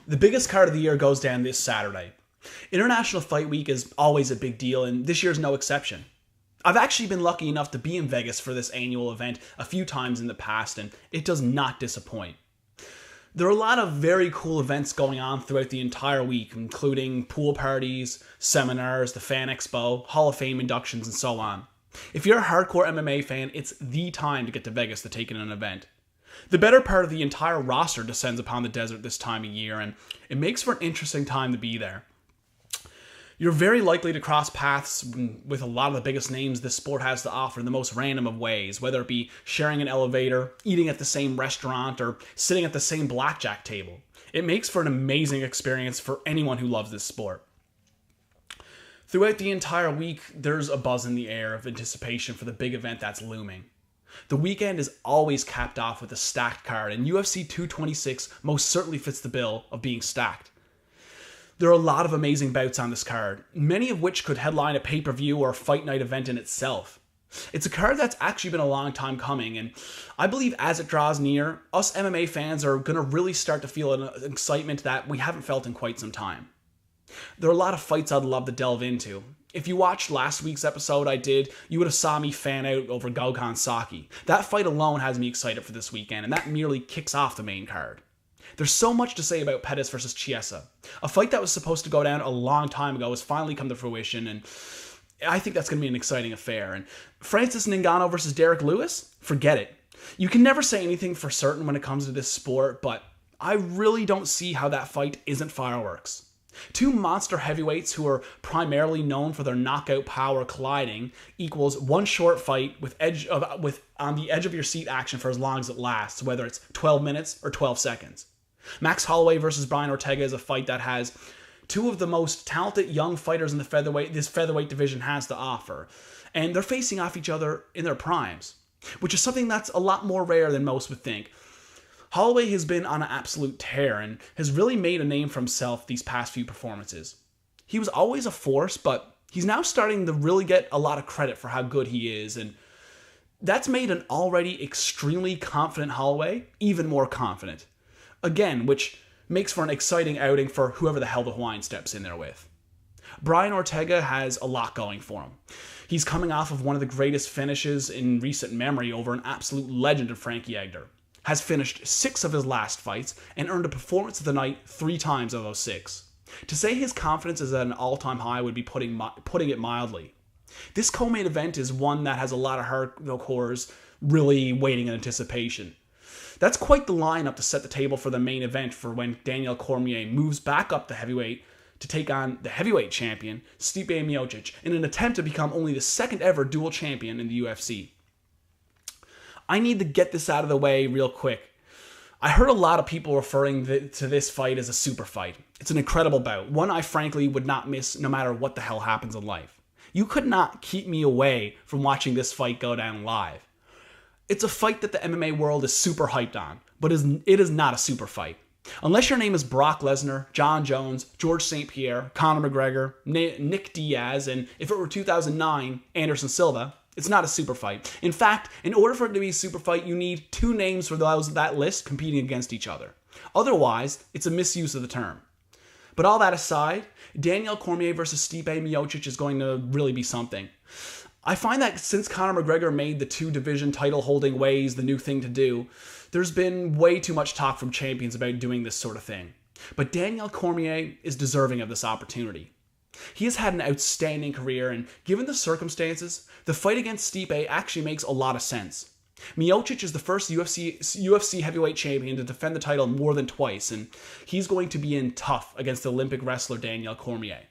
The biggest card of the year goes down this Saturday. International Fight Week is always a big deal, and this year's no exception. I've actually been lucky enough to be in Vegas for this annual event a few times in the past, and it does not disappoint. There are a lot of very cool events going on throughout the entire week, including pool parties, seminars, the Fan Expo, Hall of Fame inductions, and so on. If you're a hardcore MMA fan, it's the time to get to Vegas to take in an event. The better part of the entire roster descends upon the desert this time of year, and it makes for an interesting time to be there. You're very likely to cross paths with a lot of the biggest names this sport has to offer in the most random of ways, whether it be sharing an elevator, eating at the same restaurant, or sitting at the same blackjack table. It makes for an amazing experience for anyone who loves this sport. Throughout the entire week, there's a buzz in the air of anticipation for the big event that's looming. The weekend is always capped off with a stacked card, and UFC 226 most certainly fits the bill of being stacked. There are a lot of amazing bouts on this card, many of which could headline a pay-per-view or a fight night event in itself. It's a card that's actually been a long time coming, and I believe as it draws near, us MMA fans are going to really start to feel an excitement that we haven't felt in quite some time. There are a lot of fights I'd love to delve into. If you watched last week's episode I did, you would have saw me fan out over Gokhan Saki. That fight alone has me excited for this weekend, and that merely kicks off the main card. There's so much to say about Pettis versus Chiesa. A fight that was supposed to go down a long time ago has finally come to fruition, and I think that's going to be an exciting affair. And Francis Ngannou versus Derek Lewis? Forget it. You can never say anything for certain when it comes to this sport, but I really don't see how that fight isn't fireworks. Two monster heavyweights who are primarily known for their knockout power colliding equals one short fight with on the edge of your seat action for as long as it lasts, whether it's 12 minutes or 12 seconds. Max Holloway versus Brian Ortega is a fight that has two of the most talented young fighters in this featherweight division has to offer, and they're facing off each other in their primes, which is something that's a lot more rare than most would think. Holloway has been on an absolute tear and has really made a name for himself these past few performances. He was always a force, but he's now starting to really get a lot of credit for how good he is, and that's made an already extremely confident Holloway even more confident. Again, which makes for an exciting outing for whoever the hell the Hawaiian steps in there with. Brian Ortega has a lot going for him. He's coming off of one of the greatest finishes in recent memory over an absolute legend of Frankie Edgar. Has finished 6 of his last fights and earned a performance of the night 3 times of those 6. To say his confidence is at an all-time high would be putting it mildly. This co-main event is one that has a lot of hardcores really waiting in anticipation. That's quite the lineup to set the table for the main event for when Daniel Cormier moves back up the heavyweight to take on the heavyweight champion, Stipe Miocic, in an attempt to become only the second ever dual champion in the UFC. I need to get this out of the way real quick. I heard a lot of people referring to this fight as a super fight. It's an incredible bout, one I frankly would not miss no matter what the hell happens in life. You could not keep me away from watching this fight go down live. It's a fight that the MMA world is super hyped on, but it is not a super fight. Unless your name is Brock Lesnar, John Jones, George St. Pierre, Conor McGregor, Nick Diaz, and if it were 2009, Anderson Silva, it's not a super fight. In fact, in order for it to be a super fight, you need 2 names for those of that list competing against each other. Otherwise, it's a misuse of the term. But all that aside, Daniel Cormier versus Stipe Miocic is going to really be something. I find that since Conor McGregor made the 2 division title holding ways the new thing to do, there's been way too much talk from champions about doing this sort of thing. But Daniel Cormier is deserving of this opportunity. He has had an outstanding career, and given the circumstances, the fight against Stipe actually makes a lot of sense. Miocic is the first UFC heavyweight champion to defend the title more than twice, and he's going to be in tough against the Olympic wrestler Daniel Cormier.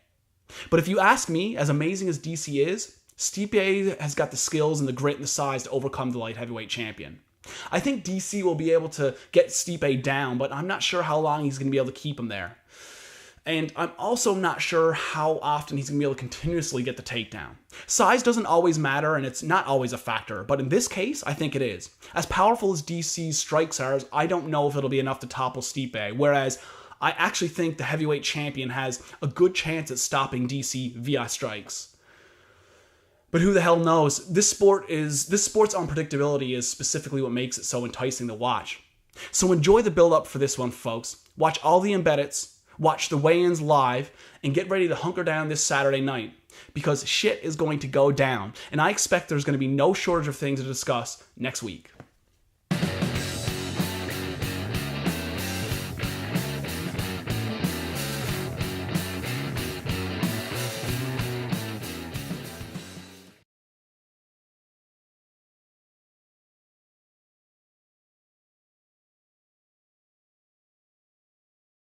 But if you ask me, as amazing as DC is, Stipe has got the skills and the grit and the size to overcome the light heavyweight champion. I think DC will be able to get Stipe down, but I'm not sure how long he's going to be able to keep him there. And I'm also not sure how often he's going to be able to continuously get the takedown. Size doesn't always matter, and it's not always a factor, but in this case, I think it is. As powerful as DC's strikes are, I don't know if it'll be enough to topple Stipe, whereas I actually think the heavyweight champion has a good chance at stopping DC via strikes. But who the hell knows? This sport's unpredictability is specifically what makes it so enticing to watch. So enjoy the build up for this one, folks. Watch all the embeddeds, watch the weigh-ins live, and get ready to hunker down this Saturday night, because shit is going to go down, and I expect there's going to be no shortage of things to discuss next week.